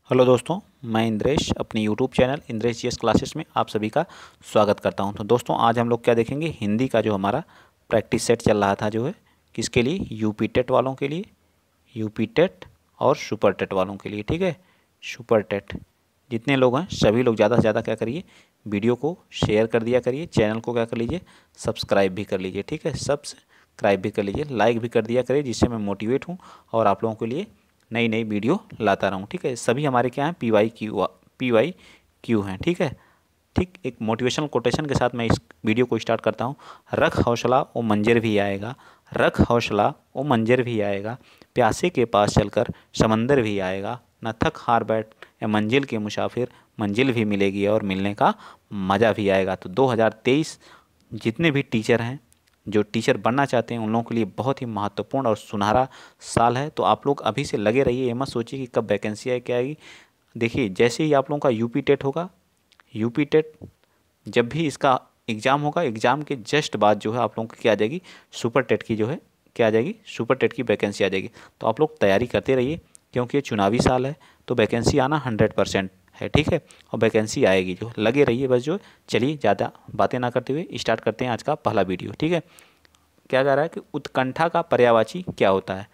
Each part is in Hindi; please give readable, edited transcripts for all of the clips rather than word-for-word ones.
हेलो दोस्तों, मैं इंद्रेश अपनी YouTube channel Indresh GS classes में आप सभी का स्वागत करता हूं। तो दोस्तों आज हम लोग क्या देखेंगे, हिंदी का जो हमारा प्रैक्टिस सेट चल रहा था जो है किसके लिए, यूपी टेट वालों के लिए, यूपी टेट और सुपर टेट वालों के लिए। ठीक है, सुपर टेट जितने लोग हैं सभी लोग ज़्यादा से ज़्यादा क्या करिए, वीडियो को शेयर कर दिया करिए, चैनल को क्या कर लीजिए, सब्सक्राइब भी कर लीजिए। ठीक है, सब्सक्राइब भी कर लीजिए, लाइक भी कर दिया करिए, जिससे मैं मोटिवेट हूँ और आप लोगों के लिए नई नई वीडियो लाता रहूँ। ठीक है, सभी हमारे क्या हैं, पी वाई क्यू हैं। ठीक है, ठीक एक मोटिवेशनल कोटेशन के साथ मैं इस वीडियो को स्टार्ट करता हूँ। रख हौसला वो मंजर भी आएगा, रख हौसला वो मंजर भी आएगा, प्यासे के पास चलकर समंदर भी आएगा, न थक हार बैठ ए मंजिल के मुसाफिर, मंजिल भी मिलेगी और मिलने का मज़ा भी आएगा। तो 2023 जितने भी टीचर हैं, जो टीचर बनना चाहते हैं, उन लोगों के लिए बहुत ही महत्वपूर्ण और सुनहरा साल है। तो आप लोग अभी से लगे रहिए, ये मत सोचिए कि कब वैकेंसी आए क्या आएगी। देखिए जैसे ही आप लोगों का यूपी टेट होगा, यूपी टेट जब भी इसका एग्ज़ाम होगा, एग्ज़ाम के जस्ट बाद जो है आप लोगों की क्या आ जाएगी, सुपर टेट की जो है क्या आ जाएगी, सुपर टेट की वैकेंसी आ जाएगी। तो आप लोग तैयारी करते रहिए, क्योंकि ये चुनावी साल है, तो वैकेंसी आना 100% है। ठीक है, और वैकेंसी आएगी, जो लगे रहिए बस। जो चलिए ज़्यादा बातें ना करते हुए स्टार्ट करते हैं आज का पहला वीडियो। ठीक है, क्या कह रहा है कि उत्कंठा का पर्यायवाची क्या होता है।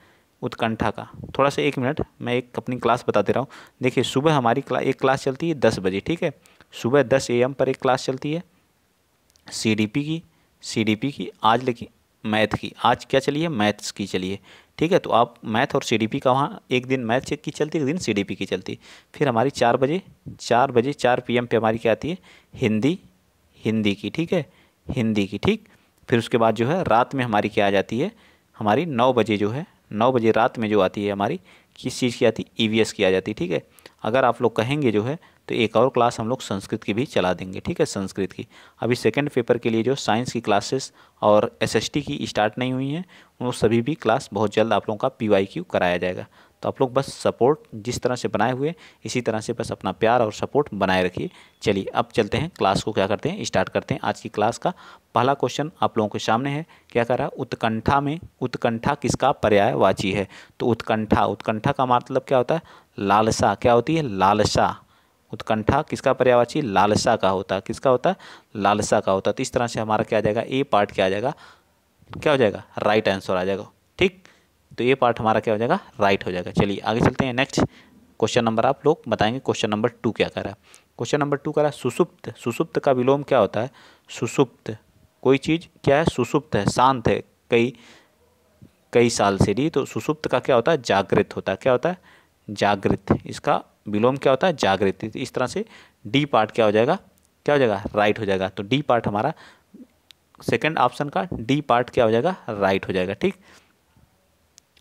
उत्कंठा का थोड़ा सा, एक मिनट मैं एक अपनी क्लास बता दे रहा हूँ। देखिए सुबह हमारी एक क्लास चलती है 10 बजे। ठीक है, सुबह 10 AM पर एक क्लास चलती है सीडीपी की आज, लेकिन मैथ की आज क्या चली है, मैथ्स की चली है। ठीक है, तो आप मैथ और सीडीपी का वहाँ एक दिन मैथ की चलती है, एक दिन सीडीपी की चलती है। फिर हमारी 4 PM पे हमारी क्या आती है, हिंदी की। ठीक है, हिंदी की। ठीक, फिर उसके बाद जो है रात में हमारी क्या आ जाती है, हमारी 9 बजे जो है, 9 बजे रात में जो आती है हमारी, किस चीज़ की आती है, ईवीएस की आ जाती है। ठीक है, अगर आप लोग कहेंगे जो है तो एक और क्लास हम लोग संस्कृत की भी चला देंगे। ठीक है, संस्कृत की अभी सेकंड पेपर के लिए जो साइंस की क्लासेस और एसएसटी की स्टार्ट नहीं हुई हैं, वो सभी भी क्लास बहुत जल्द आप लोगों का पीवाईक्यू कराया जाएगा। तो आप लोग बस सपोर्ट जिस तरह से बनाए हुए, इसी तरह से बस अपना प्यार और सपोर्ट बनाए रखिए। चलिए अब चलते हैं, क्लास को क्या करते हैं, स्टार्ट करते हैं। आज की क्लास का पहला क्वेश्चन आप लोगों के सामने है। क्या कर रहा है, उत्कंठा में उत्कंठा किसका पर्यायवाची है। तो उत्कंठा का मतलब क्या होता है, लालसा। क्या होती है, लालसा। उत्कंठा किसका पर्यायवाची, लालसा का होता है। किसका होता है, लालसा का होता है। तो इस तरह से हमारा क्या आ जाएगा, ए पार्ट क्या आ जाएगा, क्या हो जाएगा, राइट आंसर आ जाएगा। ठीक, तो ये पार्ट हमारा क्या हो जाएगा, राइट हो जाएगा। चलिए आगे चलते हैं। नेक्स्ट क्वेश्चन नंबर आप लोग बताएंगे, क्वेश्चन नंबर 2 क्या कर रहा है। क्वेश्चन नंबर 2 कर रहा है सुषुप्त। सुषुप्त का विलोम क्या होता है, सुषुप्त कोई चीज़ क्या है, सुषुप्त है, शांत है कई कई साल से दी। तो सुषुप्त का क्या होता है, जागृत होता है। क्या होता है, जागृत। इसका विलोम क्या होता है, जागृत। इस तरह से डी पार्ट क्या हो जाएगा, क्या हो जाएगा, राइट हो जाएगा। तो डी पार्ट हमारा सेकंड ऑप्शन का डी पार्ट क्या हो जाएगा, राइट हो जाएगा। ठीक,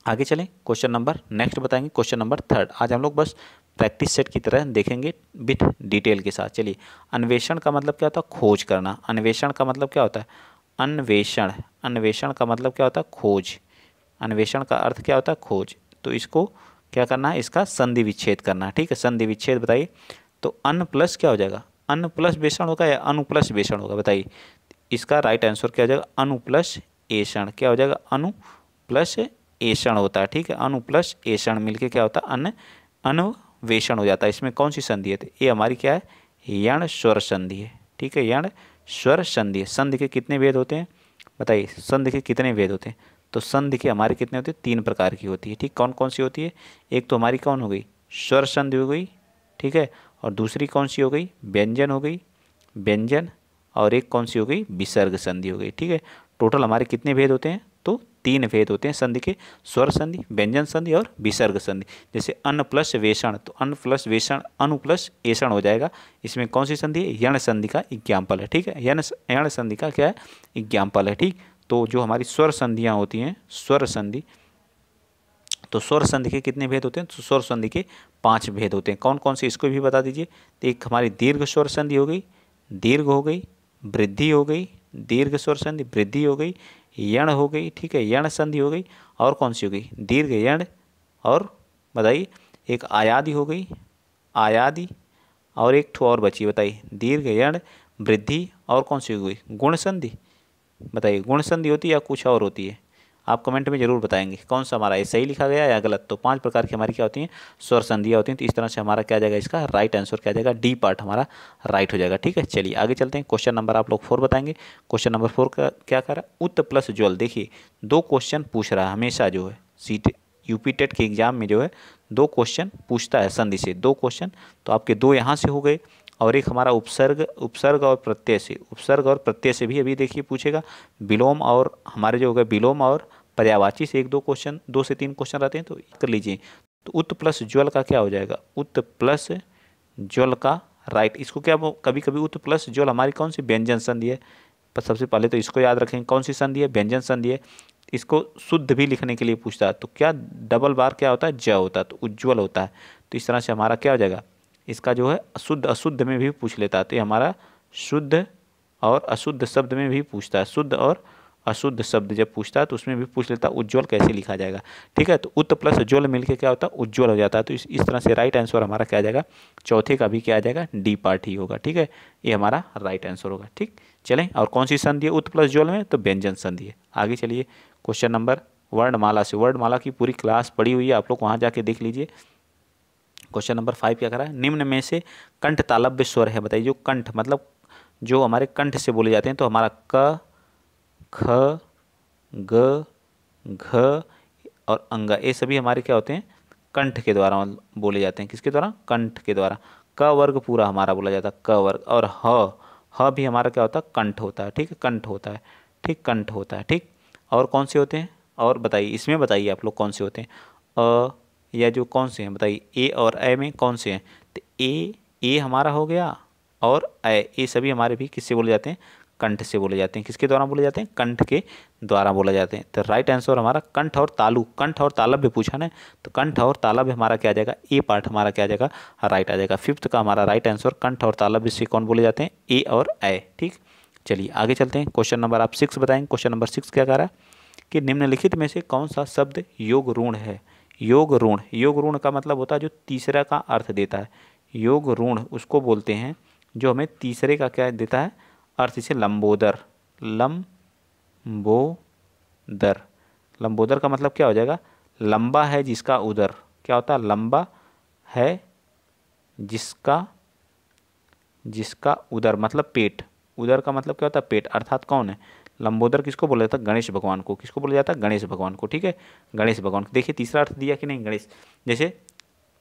आगे चलें, क्वेश्चन नंबर नेक्स्ट बताएंगे, क्वेश्चन नंबर 3। आज हम लोग बस प्रैक्टिस सेट की तरह देखेंगे विथ डिटेल के साथ। चलिए, अन्वेषण का मतलब क्या होता है, खोज करना। अन्वेषण का मतलब क्या होता है, अन्वेषण। अन्वेषण का मतलब क्या होता है, खोज। अन्वेषण का अर्थ क्या होता है, खोज। तो इसको क्या करना है, इसका संधि विच्छेद करना है। ठीक है, संधि विच्छेद बताइए। तो अन प्लस क्या हो जाएगा, अन प्लस बेषण होगा या अनु प्लस बेषण होगा, बताइए। इसका राइट आंसर क्या हो जाएगा, अनु प्लस एषण। क्या हो जाएगा, अनु प्लस एषण होता है। ठीक है, अनु प्लस एषण मिलके क्या होता है, अन्वेषण हो जाता है। इसमें कौन सी संधि है, तो ये हमारी क्या है, यण स्वर संधि है। ठीक है, यण स्वर संधि है। संधि के कितने भेद होते हैं, बताइए, संधि के कितने भेद होते हैं। तो संधि के हमारे कितने होते हैं, 3 प्रकार की होती है। ठीक, कौन कौन सी होती है, एक तो हमारी कौन हो गई, स्वर संधि हो गई। ठीक है, और दूसरी कौन सी हो गई, व्यंजन हो गई, व्यंजन। और एक कौन सी हो गई, विसर्ग संधि हो गई। ठीक है, टोटल हमारे कितने भेद होते हैं, तो 3 भेद होते हैं संधि के, स्वर संधि, व्यंजन संधि और विसर्ग संधि। जैसे अन्न प्लस वेषण, तो अन्न प्लस वेषण अनु प्लस एषण हो जाएगा। इसमें कौन सी संधि है, यण संधि का एग्जाम्पल है। ठीक है, यण संधि का क्या है, एग्जाम्पल है। ठीक, तो जो हमारी स्वर संधियाँ होती हैं, स्वर संधि, तो स्वर संधि के कितने भेद होते हैं, तो स्वर संधि के 5 भेद होते हैं। कौन कौन से, इसको भी बता दीजिए। तो एक हमारी दीर्घ स्वर संधि हो गई, दीर्घ हो गई, वृद्धि हो गई, दीर्घ स्वर संधि, वृद्धि हो गई, यण हो गई। ठीक है, यण संधि हो गई, और कौन सी हो गई, दीर्घ यण, और बताइए एक आयादी हो गई, आयादी, और एक ठो और बची, बताइए, दीर्घ यण, वृद्धि, और कौन सी हो गई, गुण संधि। बताइए गुण संधि होती है या कुछ और होती है, आप कमेंट में जरूर बताएंगे कौन सा हमारा ये सही लिखा गया या गलत। तो 5 प्रकार की हमारी क्या होती हैं, स्वर संधियाँ होती हैं। तो इस तरह से हमारा क्या आ जाएगा, इसका राइट आंसर क्या आ जाएगा, डी पार्ट हमारा राइट हो जाएगा। ठीक है, चलिए आगे चलते हैं। क्वेश्चन नंबर आप लोग 4 बताएंगे। क्वेश्चन नंबर 4 का क्या कर रहा है, उत प्लस ज्वल। देखिए 2 क्वेश्चन पूछ रहा है हमेशा जो है सीट यूपी टेट के एग्जाम में जो है 2 क्वेश्चन पूछता है संधि से, 2 क्वेश्चन। तो आपके 2 यहाँ से हो गए और एक हमारा उपसर्ग और प्रत्यय से, उपसर्ग और प्रत्यय से भी अभी देखिए पूछेगा। विलोम और हमारे जो हो गए विलोम और पर्यायवाची से 1-2 क्वेश्चन, 2 से 3 क्वेश्चन रहते हैं। तो कर लीजिए, तो उत प्लस ज्वल का क्या हो जाएगा, उत प्लस ज्वल का राइट। इसको क्या कभी कभी उत प्लस ज्वल हमारी कौन सी व्यंजन संधि है, पर सबसे पहले तो इसको याद रखें कौन सी संधि है, व्यंजन संधि है। इसको शुद्ध भी लिखने के लिए पूछता है तो क्या डबल बार क्या होता है, ज होता है, तो उज्ज्वल होता है। तो इस तरह से हमारा क्या हो जाएगा, इसका जो है शुद्ध अशुद्ध में भी पूछ लेता है। तो ये हमारा शुद्ध और अशुद्ध शब्द में भी पूछता है, शुद्ध और अशुद्ध शब्द जब पूछता है तो उसमें भी पूछ लेता है उज्ज्वल कैसे लिखा जाएगा। ठीक है, तो उत प्लस ज्वल मिलके क्या होता है, उज्ज्वल हो जाता है। तो इस तरह से राइट आंसर हमारा क्या आ जाएगा, चौथे का भी क्या आ जाएगा, डी पार्ट ही होगा। ठीक है, ये हमारा राइट आंसर होगा। ठीक, चलें, और कौन सी संधि है उत प्लस ज्वल में, तो व्यंजन संधि है। आगे चलिए क्वेश्चन नंबर वर्णमाला से, वर्णमाला की पूरी क्लास पड़ी हुई है, आप लोग वहाँ जाके देख लीजिए। क्वेश्चन नंबर 5 क्या करा है, निम्न में से कंठ तालव्य स्वर है बताइए। जो कंठ मतलब जो हमारे कंठ से बोले जाते हैं, तो हमारा क, ख, ग, घ और अंग, ये सभी हमारे क्या होते हैं, कंठ के द्वारा बोले जाते हैं। किसके द्वारा, कंठ के द्वारा। क वर्ग पूरा हमारा बोला जाता है, क वर्ग। और ह भी हमारा क्या होता है, कंठ होता है। ठीक है, कंठ होता है। ठीक, कंठ होता है। ठीक, और कौन से होते हैं, और बताइए इसमें, बताइए आप लोग कौन से होते हैं, अ या जो कौन से हैं बताइए, ए और ए में कौन से हैं। तो ए हमारा हो गया और ए, ये सभी हमारे भी किससे बोले जाते हैं, कंठ से बोले जाते हैं। किसके द्वारा बोले जाते हैं, कंठ के द्वारा बोले जाते हैं। तो राइट आंसर हमारा कंठ और तालु, कंठ और तालव्य पूछा ना, तो कंठ और तालव्य हमारा क्या आ जाएगा, ए पार्ट हमारा क्या आ जाएगा, राइट आ जाएगा। 5th का हमारा राइट आंसर कंठ और तालव्य से कौन बोले जाते हैं, ए और ए। ठीक, चलिए आगे चलते हैं। क्वेश्चन नंबर आप 6 बताएंगे। क्वेश्चन नंबर 6 क्या कह रहा है कि निम्नलिखित में से कौन सा शब्द योग ऋण है। योग ऋण, योग ऋण का मतलब होता है जो तीसरा का अर्थ देता है। योग ऋण उसको बोलते हैं जो हमें तीसरे का क्या देता है अर्थ, जैसे लंबोदर, लंबोदर। लंबोदर का मतलब क्या हो जाएगा, लंबा है जिसका उदर, क्या होता है, लंबा है जिसका उदर मतलब पेट। उदर का मतलब क्या होता है, पेट, अर्थात कौन है, लंबोदर किसको बोला जाता है, गणेश भगवान को। किसको बोला जाता है, गणेश भगवान को। ठीक है, गणेश भगवान को। देखिए तीसरा अर्थ दिया कि नहीं, गणेश। जैसे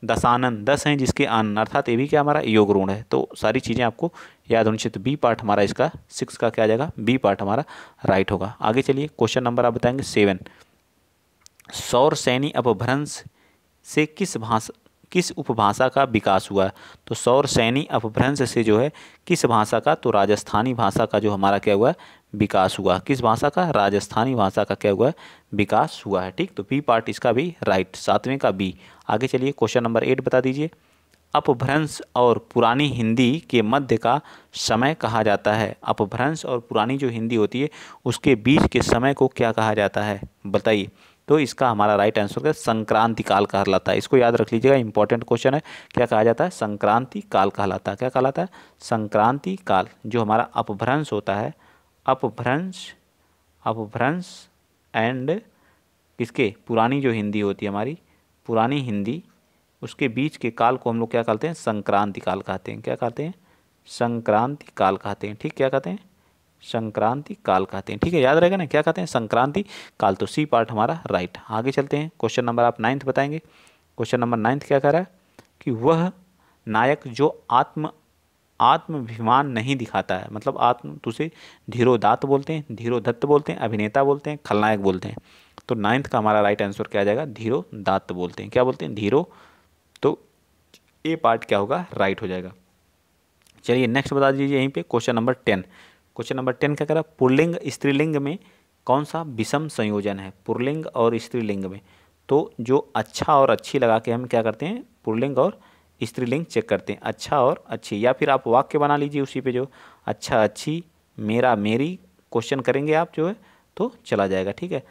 दशानन, 10 हैं जिसके आनंद, अर्थात ये भी क्या हमारा योग ऋण है। तो सारी चीज़ें आपको याद होनी चाहिए। तो बी पार्ट हमारा इसका 6 का क्या आ जाएगा, बी पार्ट हमारा राइट होगा। आगे चलिए क्वेश्चन नंबर आप बताएंगे 7। सौर सैनी अपभ्रंश से किस उपभाषा का विकास हुआ। तो सौर सैनी अपभ्रंश से जो है किस भाषा का, तो राजस्थानी भाषा का जो हमारा क्या हुआ है, विकास हुआ। किस भाषा का, राजस्थानी भाषा का क्या हुआ है, विकास हुआ है। ठीक, तो बी पार्ट इसका भी राइट, 7वें का बी। आगे चलिए क्वेश्चन नंबर 8 बता दीजिए। अपभ्रंश और पुरानी हिंदी के मध्य का समय कहा जाता है। अपभ्रंश और पुरानी जो हिंदी होती है उसके बीच के समय को क्या कहा जाता है, बताइए। तो इसका हमारा राइट आंसर क्या, संक्रांति काल कहलाता है। इसको याद रख लीजिएगा, इंपॉर्टेंट क्वेश्चन है। क्या कहा जाता है, संक्रांति काल कहलाता है। क्या कहलाता है, संक्रांति काल। जो हमारा अपभ्रंश होता है, अपभ्रंश एंड किसके, पुरानी जो हिंदी होती है हमारी, पुरानी हिंदी, उसके बीच के काल को हम लोग क्या कहते हैं, संक्रांति काल कहते हैं। क्या कहते हैं, संक्रांति काल कहते हैं। ठीक, क्या कहते हैं, संक्रांति काल कहते हैं। ठीक है, याद रहेगा ना, क्या कहते हैं, संक्रांति काल। तो सी पार्ट हमारा राइट। आगे चलते हैं, क्वेश्चन नंबर आप 9th बताएंगे। क्वेश्चन नंबर 9th क्या कह रहा है कि वह नायक जो आत्माभिमान नहीं दिखाता है, मतलब आत्म, तो उसे धीरोदात्त बोलते हैं, धीरोदत्त बोलते हैं, अभिनेता बोलते हैं, खलनायक बोलते हैं। तो 9th का हमारा राइट आंसर क्या आ जाएगा, धीरोदात्त बोलते हैं। क्या बोलते हैं, धीरो। तो ए पार्ट क्या होगा, राइट हो जाएगा। चलिए नेक्स्ट बता दीजिए यहीं पे क्वेश्चन नंबर 10। क्वेश्चन नंबर 10 क्या करा, पुल्लिंग स्त्रीलिंग में कौन सा विषम संयोजन है, पुल्लिंग और स्त्रीलिंग में। तो जो अच्छा और अच्छी लगा के हम क्या करते हैं, पुल्लिंग और स्त्रीलिंग चेक करते हैं, अच्छा और अच्छी। या फिर आप वाक्य बना लीजिए उसी पे, जो अच्छा अच्छी, मेरा मेरी, क्वेश्चन करेंगे आप जो है तो चला जाएगा। ठीक है,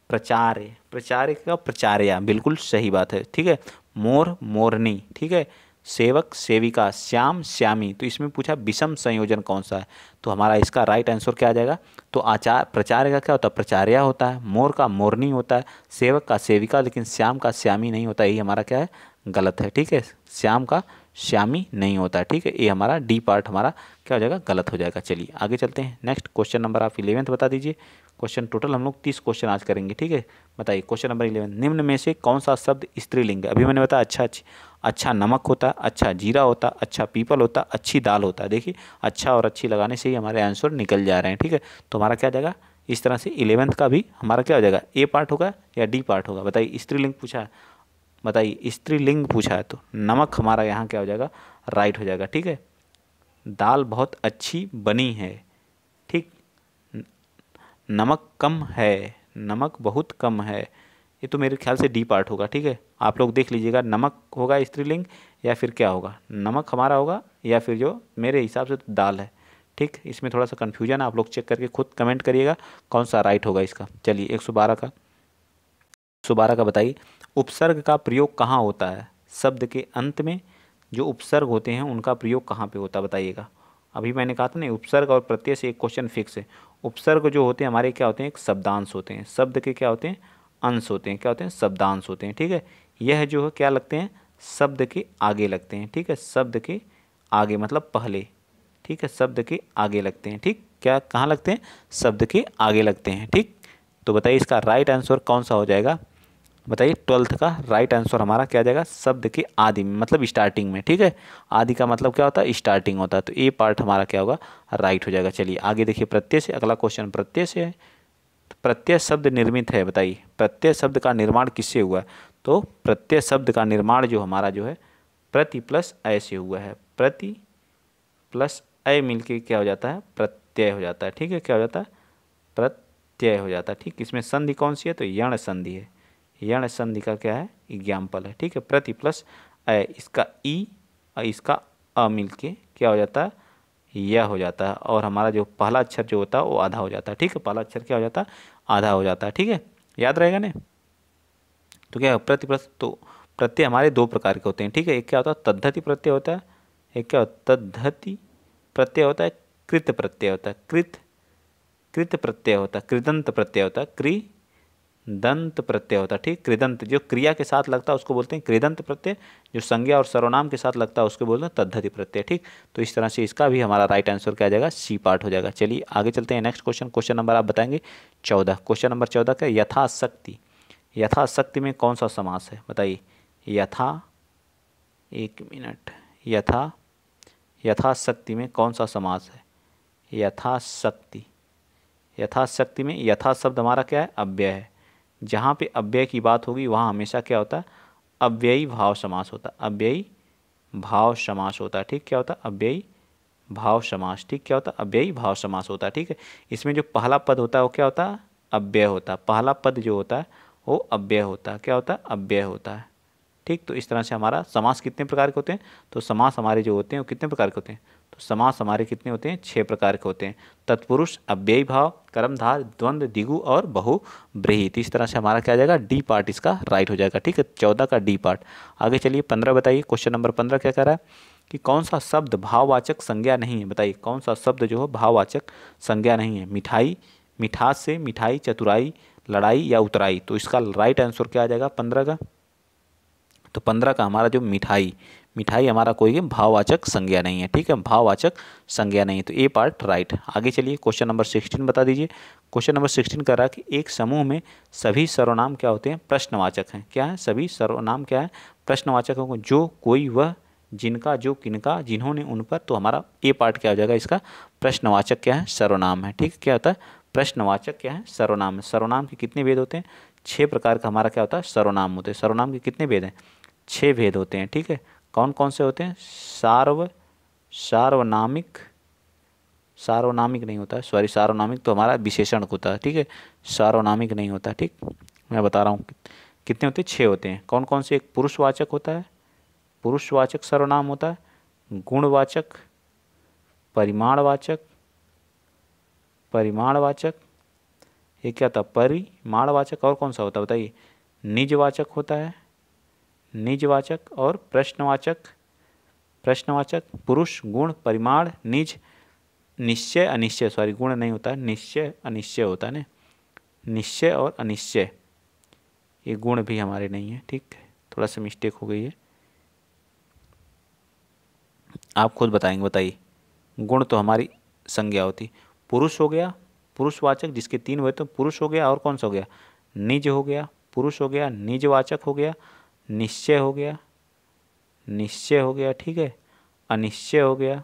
प्रचार्य, प्रचार्य का प्रचार्या, बिल्कुल सही बात है। ठीक है, मोर मोरनी। ठीक है, सेवक सेविका, श्याम श्यामी। तो इसमें पूछा विषम संयोजन कौन सा है, तो हमारा इसका राइट आंसर क्या आ जाएगा। तो आचार प्रचार्य का क्या होता है, प्रचार्या होता है। मोर का मोरनी होता है। सेवक का सेविका, लेकिन श्याम का श्यामी नहीं होता। यही हमारा क्या है, गलत है। ठीक है, श्याम का श्यामी नहीं होता है। ठीक है, ये हमारा डी पार्ट हमारा क्या हो जाएगा, गलत हो जाएगा। चलिए आगे चलते हैं। नेक्स्ट क्वेश्चन नंबर आप 11th बता दीजिए। क्वेश्चन टोटल हम लोग 30 क्वेश्चन आज करेंगे। ठीक है, बताइए क्वेश्चन नंबर 11, निम्न में से कौन सा शब्द स्त्रीलिंग है। अभी मैंने बताया अच्छा नमक होता है, अच्छा जीरा होता है, अच्छा पीपल होता है, अच्छी दाल होता है। देखिए अच्छा और अच्छी लगाने से ही हमारे आंसर निकल जा रहे हैं। ठीक है, तो हमारा क्या जाएगा, इस तरह से 11th का भी हमारा क्या हो जाएगा, ए पार्ट होगा या डी पार्ट होगा। बताइए स्त्रीलिंग पूछा है, बताइए स्त्रीलिंग पूछा है, तो नमक हमारा यहाँ क्या हो जाएगा, राइट हो जाएगा। ठीक है, दाल बहुत अच्छी बनी है। ठीक, नमक कम है, नमक बहुत कम है, ये तो मेरे ख्याल से डी पार्ट होगा। ठीक है, आप लोग देख लीजिएगा, नमक होगा स्त्रीलिंग या फिर क्या होगा, नमक हमारा होगा या फिर जो मेरे हिसाब से तो दाल है। ठीक, इसमें थोड़ा सा कन्फ्यूजन है, आप लोग चेक करके खुद कमेंट करिएगा कौन सा राइट होगा इसका। चलिए 112 का बताइए, उपसर्ग का प्रयोग कहाँ होता है। शब्द के अंत में जो उपसर्ग होते हैं उनका प्रयोग कहाँ पे होता है, बताइएगा। अभी मैंने कहा था ना, उपसर्ग और प्रत्यय से एक क्वेश्चन फिक्स है। उपसर्ग जो होते हैं हमारे क्या होते हैं, एक शब्दांश होते हैं। शब्द के क्या होते हैं, अंश होते हैं। क्या होते हैं, शब्दांश होते हैं। ठीक है, यह जो है क्या लगते हैं, शब्द के आगे लगते हैं। ठीक है, शब्द के आगे मतलब पहले। ठीक है, शब्द के आगे लगते हैं। ठीक, क्या कहाँ लगते हैं, शब्द के आगे लगते हैं। ठीक, तो बताइए इसका राइट आंसर कौन सा हो जाएगा। बताइए 12th का राइट आंसर हमारा क्या आ जाएगा, शब्द के आदि में मतलब स्टार्टिंग में। ठीक है, आदि का मतलब क्या होता है, स्टार्टिंग होता है। तो ए पार्ट हमारा क्या होगा, राइट हो जाएगा। चलिए आगे देखिए, प्रत्यय से अगला क्वेश्चन प्रत्यय से है। तो प्रत्यय शब्द निर्मित है, बताइए प्रत्यय शब्द का निर्माण किससे हुआ है। तो प्रत्यय शब्द का निर्माण जो हमारा जो है प्रति प्लस अय से हुआ है। प्रति प्लस अय मिलके क्या हो जाता है, प्रत्यय हो जाता है। ठीक है, क्या हो जाता है, प्रत्यय हो जाता है। ठीक, इसमें संधि कौन सी है, तो यण संधि है। यण संधि का क्या है, एग्जाम्पल है। ठीक है, प्रति प्लस अय, इसका ई और इसका अ मिलके क्या हो जाता है, यह हो जाता है। और हमारा जो पहला अक्षर जो होता है वो आधा हो जाता है। ठीक है, पहला अक्षर क्या हो जाता है, आधा हो जाता है। ठीक है, याद रहेगा ना। तो क्या है, प्रति प्लस, तो प्रत्यय हमारे दो प्रकार के होते हैं। ठीक है, एक क्या होता है, तद्धति प्रत्यय होता है। एक क्या होता है, तद्धति प्रत्यय होता है। कृत प्रत्यय होता है, कृत प्रत्यय होता है। कृदंत प्रत्यय होता है, दंत प्रत्यय होता है। ठीक, कृदंत जो क्रिया के साथ लगता है उसको बोलते हैं कृदंत प्रत्यय। जो संज्ञा और सर्वनाम के साथ लगता है उसको बोलते हैं तद्धति प्रत्यय। ठीक, तो इस तरह से इसका भी हमारा राइट आंसर क्या आ जाएगा, सी पार्ट हो जाएगा। चलिए आगे चलते हैं। नेक्स्ट क्वेश्चन, क्वेश्चन नंबर आप बताएंगे 14। क्वेश्चन नंबर 14 का, यथाशक्ति, यथाशक्ति में कौन सा समास है, बताइए। यथा, एक मिनट, यथाशक्ति में कौन सा समास है। यथाशक्ति, यथाशक्ति में यथा शब्द हमारा क्या है, अव्यय है। जहाँ पे अव्यय की बात होगी वहाँ हमेशा क्या होता है, अव्ययी भाव समास होता है। अव्ययी भाव समास होता है। ठीक, क्या होता है, अव्ययी भाव समास। ठीक, क्या होता है, अव्ययी भाव समास होता है। ठीक है, इसमें जो पहला पद होता है वो क्या होता है, अव्यय होता है। पहला पद जो होता है वो अव्यय होता है। क्या होता है, अव्यय होता है। ठीक, तो इस तरह से हमारा समास कितने प्रकार के होते हैं, तो समास हमारे जो होते हैं वो कितने प्रकार के होते हैं, तो समास हमारे कितने होते हैं, 6 प्रकार के होते हैं। तत्पुरुष, अव्ययी भाव, कर्मधार, द्वंद्व, द्विगु और बहुब्रीहि। इस तरह से हमारा क्या आ जाएगा, डी पार्ट इसका राइट हो जाएगा। ठीक है, 14 का डी पार्ट। आगे चलिए 15 बताइए। क्वेश्चन नंबर 15 क्या कह रहा है कि कौन सा शब्द भाववाचक संज्ञा नहीं है। बताइए कौन सा शब्द जो है भाववाचक संज्ञा नहीं है। मिठाई, मिठास से मिठाई, चतुराई, लड़ाई या उतराई। तो इसका राइट आंसर क्या आ जाएगा 15 का, तो 15 का हमारा जो मिठाई, मिठाई हमारा कोई भाववाचक संज्ञा नहीं है। ठीक है, भाववाचक संज्ञा नहीं है, तो ए पार्ट राइट। आगे चलिए क्वेश्चन नंबर 16 बता दीजिए। क्वेश्चन नंबर 16 कर रहा है कि एक समूह में सभी सर्वनाम क्या होते हैं, प्रश्नवाचक हैं। क्या है, सभी सर्वनाम क्या है, प्रश्नवाचक होंगे। जो, कोई, वह, जिनका, जो, किनका, जिन्होंने, उन पर। तो हमारा ए पार्ट क्या हो जाएगा इसका, प्रश्नवाचक क्या है, सर्वनाम है। ठीक, क्या होता है, प्रश्नवाचक क्या है, सर्वनाम है। सर्वनाम के कितने भेद होते हैं, 6 प्रकार का हमारा क्या होता है, सर्वनाम होते हैं। सर्वनाम के कितने भेद हैं, 6 भेद होते हैं। ठीक है, कौन कौन से होते हैं, सार्वनामिक, सार्वनामिक नहीं होता है, सॉरी, सार्वनामिक तो हमारा विशेषण होता है। ठीक है, सार्वनामिक नहीं होता। ठीक, मैं बता रहा हूँ कितने होते हैं, 6 होते हैं। कौन कौन से, एक पुरुषवाचक होता है, पुरुषवाचक सर्वनाम होता है। गुणवाचक, परिमाणवाचक, परिमाणवाचक, ये क्या था, परिमाणवाचक। और कौन सा होता है बताइए, निजवाचक होता है, निजवाचक और प्रश्नवाचक, प्रश्नवाचक, पुरुष, गुण, परिमाण, निज, निश्चय अनिश्चय, सॉरी गुण नहीं होता है, निश्चय अनिश्चय होता है ना, निश्चय और अनिश्चय, ये गुण भी हमारे नहीं है, ठीक है, थोड़ा सा मिस्टेक हो गई है, आप खुद बताएंगे, बताइए। गुण तो हमारी संज्ञा होती। पुरुष हो गया, पुरुषवाचक जिसके 3 हुए तो पुरुष हो गया, और कौन सा हो गया, निज हो गया, पुरुष हो गया, निजवाचक हो गया, निश्चय हो गया, निश्चय हो गया, ठीक है, अनिश्चय हो गया,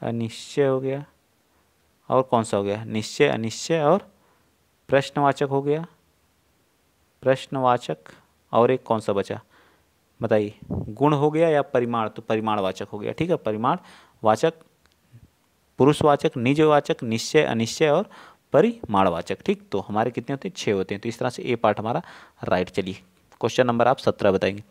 अनिश्चय हो गया, और कौन सा हो गया, निश्चय अनिश्चय, और प्रश्नवाचक हो गया, प्रश्नवाचक, और एक कौन सा बचा बताइए, गुण हो गया या परिमाण, तो परिमाणवाचक हो गया, ठीक है, परिमाणवाचक, पुरुषवाचक, निजवाचक, निश्चय अनिश्चय, और परिमाणवाचक, ठीक। तो हमारे कितने होते हैं, 6 होते हैं। तो इस तरह से ए पार्ट हमारा राइट। चलिए क्वेश्चन नंबर आप 17 बताएंगे।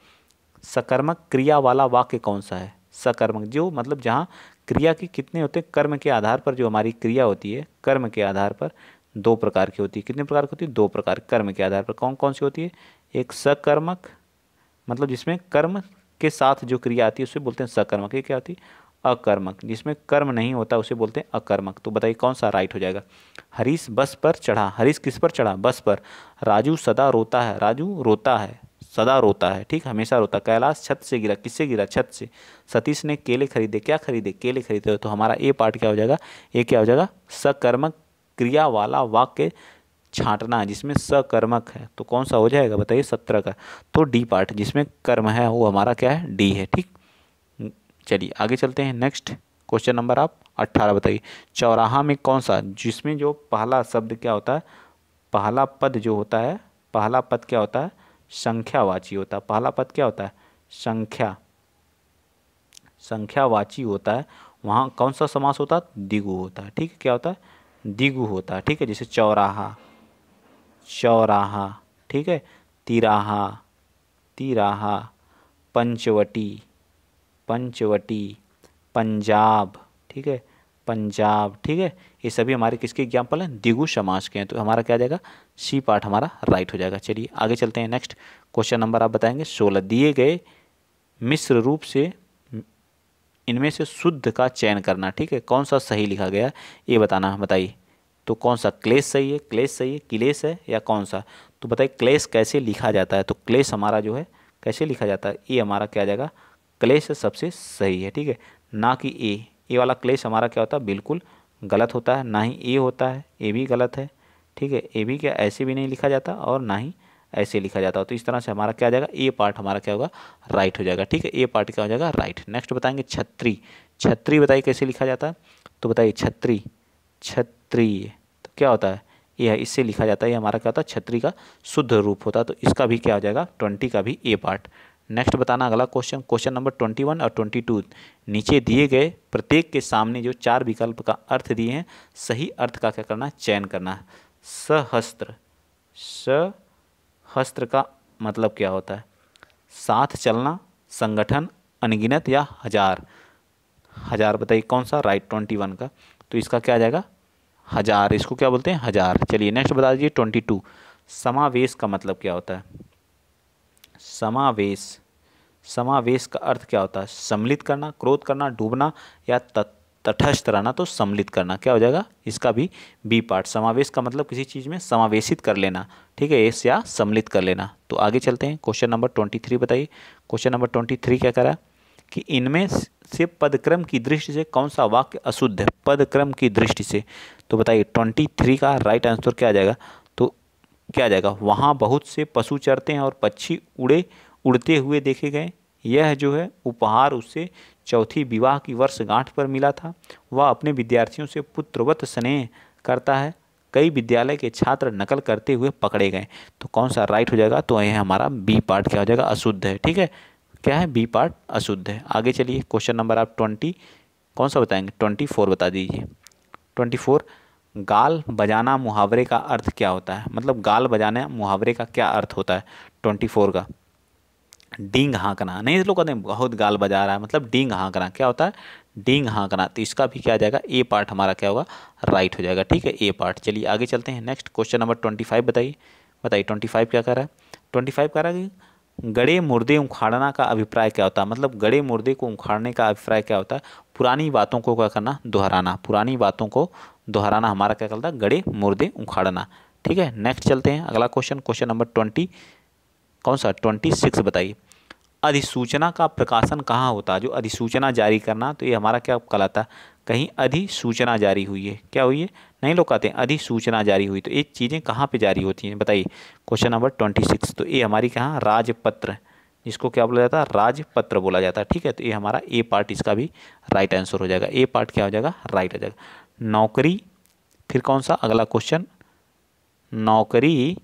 सकर्मक क्रिया वाला वाक्य कौन सा है। सकर्मक जो मतलब जहाँ क्रिया के कितने होते हैं, कर्म के आधार पर जो हमारी क्रिया होती है, कर्म के आधार पर 2 प्रकार की होती है। कितने प्रकार की होती है, 2 प्रकार। कर्म के आधार पर कौन कौन सी होती है, एक सकर्मक मतलब जिसमें कर्म के साथ जो क्रिया आती है उसे बोलते हैं सकर्मक। ये क्या होती है, अकर्मक, जिसमें कर्म नहीं होता उसे बोलते हैं अकर्मक। तो बताइए कौन सा राइट हो जाएगा। हरीश बस पर चढ़ा, हरीश किस पर चढ़ा, बस पर। राजू सदा रोता है, राजू रोता है, सदा रोता है, ठीक, हमेशा रोता। कैलाश छत से गिरा, किससे गिरा, छत से। सतीश ने केले खरीदे, क्या खरीदे, केले खरीदे। तो हमारा ए पार्ट क्या हो जाएगा, ये क्या हो जाएगा, सकर्मक क्रिया वाला वाक्य छांटना है जिसमें सकर्मक है, तो कौन सा हो जाएगा बताइए, 17 का। तो डी पार्ट जिसमें कर्म है वो हमारा क्या है, डी है, ठीक। चलिए आगे चलते हैं। नेक्स्ट क्वेश्चन नंबर आप 18 बताइए। चौराहा में कौन सा, जिसमें जो पहला शब्द क्या होता है, पहला पद जो होता है, पहला पद क्या होता है, संख्यावाची होता है। पहला पद क्या होता है, संख्यावाची होता है। वहाँ कौन सा समास होता है, द्विगु होता है, ठीक है, क्या होता है, द्विगु होता है, ठीक है। जैसे चौराहा, चौराहा, ठीक है, तिराहा, तिराहा, पंचवटी, पंचवटी, पंजाब, ठीक है, पंजाब, ठीक है। ये सभी हमारे किसके एग्जाम्पल हैं, द्विगु समास के हैं। तो हमारा क्या आ जाएगा, सी पार्ट हमारा राइट हो जाएगा। चलिए आगे चलते हैं। नेक्स्ट क्वेश्चन नंबर आप बताएंगे 16। दिए गए मिश्र रूप से इनमें से शुद्ध का चयन करना, ठीक है, कौन सा सही लिखा गया ये बताना, बताइए। तो कौन सा, क्लेश सही है, क्लेश सही है, किलेश है, या कौन सा। तो बताइए क्लेश कैसे लिखा जाता है। तो क्लेश हमारा जो है कैसे लिखा जाता है, ये हमारा क्या आ जाएगा, क्लेश सबसे सही है, ठीक है, ना कि ए वाला क्लेश हमारा क्या होता है, बिल्कुल गलत होता है। ना ही ए होता है, ए भी गलत है, ठीक है, ए भी क्या ऐसे भी नहीं लिखा जाता और ना ही ऐसे लिखा जाता हो। तो इस तरह से हमारा क्या आ जाएगा, ए पार्ट हमारा क्या होगा, राइट हो जाएगा, ठीक है, ए पार्ट क्या हो जाएगा, राइट। नेक्स्ट बताएंगे छत्री। छत्री बताइए कैसे लिखा जाता है। तो बताइए छत्री, छत्री तो क्या होता है, ये इससे लिखा जाता है, ये हमारा क्या होता है, छत्री का शुद्ध रूप होता है। तो इसका भी क्या हो जाएगा, 20 का भी ए पार्ट। नेक्स्ट बताना अगला क्वेश्चन, क्वेश्चन नंबर 21 और 22। नीचे दिए गए प्रत्येक के सामने जो 4 विकल्प का अर्थ दिए हैं, सही अर्थ का क्या करना है, चयन करना है। सहस्त्र, सहस्त्र का मतलब क्या होता है, साथ चलना, संगठन, अनगिनत, या हजार। हजार बताइए कौन सा, राइट 21 का। तो इसका क्या आ जाएगा, हजार, इसको क्या बोलते हैं, हजार। चलिए नेक्स्ट बता दीजिए 22। समावेश का मतलब क्या होता है, समावेश, समावेश का अर्थ क्या होता है, सम्मिलित करना, क्रोध करना, डूबना, या तटस्थ रहना। तो सम्मिलित करना क्या हो जाएगा, इसका भी बी पार्ट। समावेश का मतलब किसी चीज़ में समावेशित कर लेना, ठीक है, एस या सम्मिलित कर लेना। तो आगे चलते हैं, क्वेश्चन नंबर 23 बताइए। क्वेश्चन नंबर 23 क्या करा कि इनमें से पदक्रम की दृष्टि से कौन सा वाक्य अशुद्ध है, पदक्रम की दृष्टि से। तो बताइए 23 का राइट आंसर क्या आ जाएगा। तो क्या आ जाएगा, वहाँ बहुत से पशु चरते हैं और पक्षी उड़ते हुए देखे गए। यह जो है उपहार उससे चौथी विवाह की वर्षगांठ पर मिला था। वह अपने विद्यार्थियों से पुत्रवत स्नेह करता है। कई विद्यालय के छात्र नकल करते हुए पकड़े गए। तो कौन सा राइट हो जाएगा, तो यह हमारा बी पार्ट क्या हो जाएगा, अशुद्ध है, ठीक है, क्या है, बी पार्ट अशुद्ध है। आगे चलिए क्वेश्चन नंबर आप 20 कौन सा बताएंगे, 24 बता दीजिए। 24 गाल बजाना मुहावरे का अर्थ क्या होता है, मतलब गाल बजाना मुहावरे का क्या अर्थ होता है 24 का। डींग हाँकना, नहीं लोग कहते हैं बहुत गाल बजा रहा है, मतलब डींग हाँकना क्या होता है, डींग हाँकना। तो इसका भी क्या आ जाएगा, ए पार्ट हमारा क्या होगा, राइट हो जाएगा, ठीक है, ए पार्ट। चलिए आगे चलते हैं। नेक्स्ट क्वेश्चन नंबर 25 बताइए। बताइए 25 क्या कर रहा है, 25 कह रहा है कि गड़े मुर्दे उखाड़ना का अभिप्राय क्या होता है, मतलब गड़े मुर्दे को उखाड़ने का अभिप्राय क्या होता है, पुरानी बातों को क्या करना, दोहराना, पुरानी बातों को दोहराना हमारा क्या कहलाता है, गड़े मुर्दे उखाड़ना। ठीक है, नेक्स्ट चलते हैं अगला क्वेश्चन, क्वेश्चन नंबर 20, कौन सा 26 बताइए। अधिसूचना का प्रकाशन कहाँ होता है, जो अधिसूचना जारी करना, तो ये हमारा क्या कहलाता है, कहीं अधिसूचना जारी हुई है, क्या हुई है, नहीं लोग कहते हैं अधिसूचना जारी हुई, तो ये चीज़ें कहाँ पे जारी होती हैं बताइए, क्वेश्चन नंबर 26। तो ये हमारी कहाँ, राजपत्र, जिसको क्या बोला जाता है, राजपत्र बोला जाता है। ठीक है, तो ये हमारा ए पार्ट इसका भी राइट आंसर हो जाएगा, ए पार्ट क्या हो जाएगा, राइट हो जाएगा। नौकरी, फिर कौन सा अगला क्वेश्चन, नौकरी,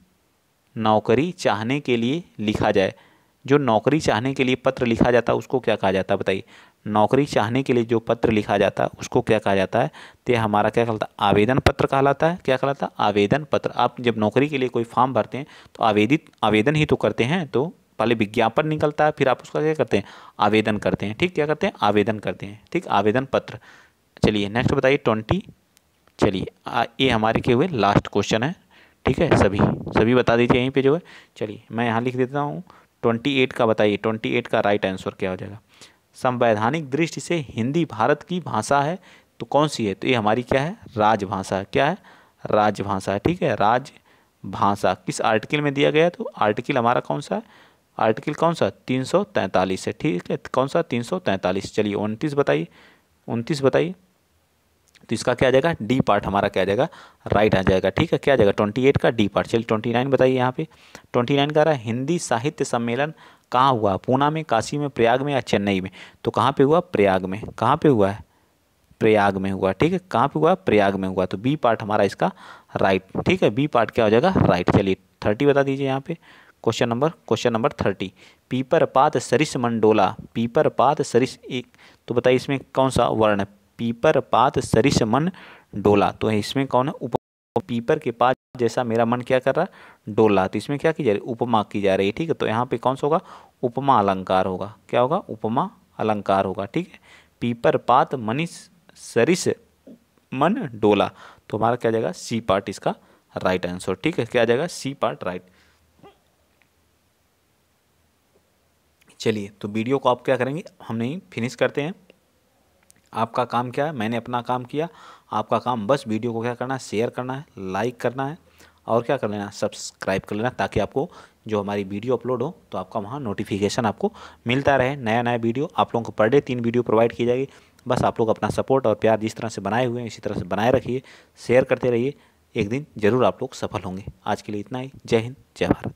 नौकरी चाहने के लिए लिखा जाए, जो नौकरी चाहने के लिए पत्र लिखा जाता है उसको क्या कहा जाता है बताइए, नौकरी चाहने के लिए जो पत्र लिखा जाता है उसको क्या कहा जाता है, तो हमारा क्या कहलाता है, आवेदन पत्र कहलाता है। क्या कहलाता है, आवेदन पत्र। आप जब नौकरी के लिए कोई फॉर्म भरते हैं तो आवेदन ही तो करते हैं, तो पहले विज्ञापन निकलता है, फिर आप उसका क्या करते हैं, आवेदन करते हैं। ठीक, क्या करते हैं, आवेदन करते हैं। ठीक, आवेदन पत्र। चलिए नेक्स्ट बताइए 20। चलिए ये हमारे के हुए लास्ट क्वेश्चन है। ठीक है, सभी बता दीजिए यहीं पे जो है। चलिए मैं यहाँ लिख देता हूँ 28 का, बताइए 28 का राइट आंसर क्या हो जाएगा। संवैधानिक दृष्टि से हिंदी भारत की भाषा है तो कौन सी है, तो ये हमारी क्या है, राजभाषा। क्या है, राजभाषा है। ठीक है, राजभाषा किस आर्टिकल में दिया गया है, तो आर्टिकल हमारा कौन सा है, आर्टिकल कौन सा, 343 है। ठीक है, कौन सा, 343। चलिए 29 बताइए, 29 बताइए। तो इसका क्या आ जाएगा, डी पार्ट हमारा क्या आ जाएगा, राइट आ जाएगा। ठीक है, क्या आ जाएगा 28 का डी पार्ट। चलिए 29 बताइए यहाँ पे। 29 का रहा है, हिंदी साहित्य सम्मेलन कहाँ हुआ, पूना में, काशी में, प्रयाग में या चेन्नई में, तो कहाँ पे हुआ, प्रयाग में। कहाँ पे हुआ है, प्रयाग में हुआ। ठीक है, कहाँ पे हुआ, प्रयाग में हुआ, तो बी पार्ट हमारा इसका राइट। ठीक है, बी पार्ट क्या हो जाएगा, राइट। चलिए 30 बता दीजिए यहाँ पे, क्वेश्चन नंबर 30। पीपर पात सरिस मंडोला, पीपर पात सरिस एक, तो बताइए इसमें कौन सा वर्ण है, पीपर पात सरिस मन डोला, तो इसमें कौन है, पीपर के पात जैसा मेरा मन क्या कर रहा है, डोला, तो इसमें क्या की जा रही है, उपमा की जा रही है। ठीक है, तो यहाँ पे कौन सा होगा, उपमा अलंकार होगा। क्या होगा, उपमा अलंकार होगा। ठीक है, पीपर पात मनीष सरिस मन डोला, तो हमारा क्या जाएगा, सी पार्ट इसका राइट आंसर। ठीक है, क्या जाएगा, सी पार्ट राइट। चलिए तो वीडियो को आप क्या करेंगे, हम नहीं फिनिश करते हैं। आपका काम क्या है, मैंने अपना काम किया, आपका काम बस वीडियो को क्या करना है, शेयर करना है, लाइक करना है, और क्या कर लेना, सब्सक्राइब कर लेना, ताकि आपको जो हमारी वीडियो अपलोड हो तो आपका वहाँ नोटिफिकेशन आपको मिलता रहे। नया नया वीडियो आप लोगों को पर डे 3 वीडियो प्रोवाइड की जाएगी। बस आप लोग अपना सपोर्ट और प्यार जिस तरह से बनाए हुए हैं इसी तरह से बनाए रखिए, शेयर करते रहिए, एक दिन ज़रूर आप लोग सफल होंगे। आज के लिए इतना ही, जय हिंद, जय भारत।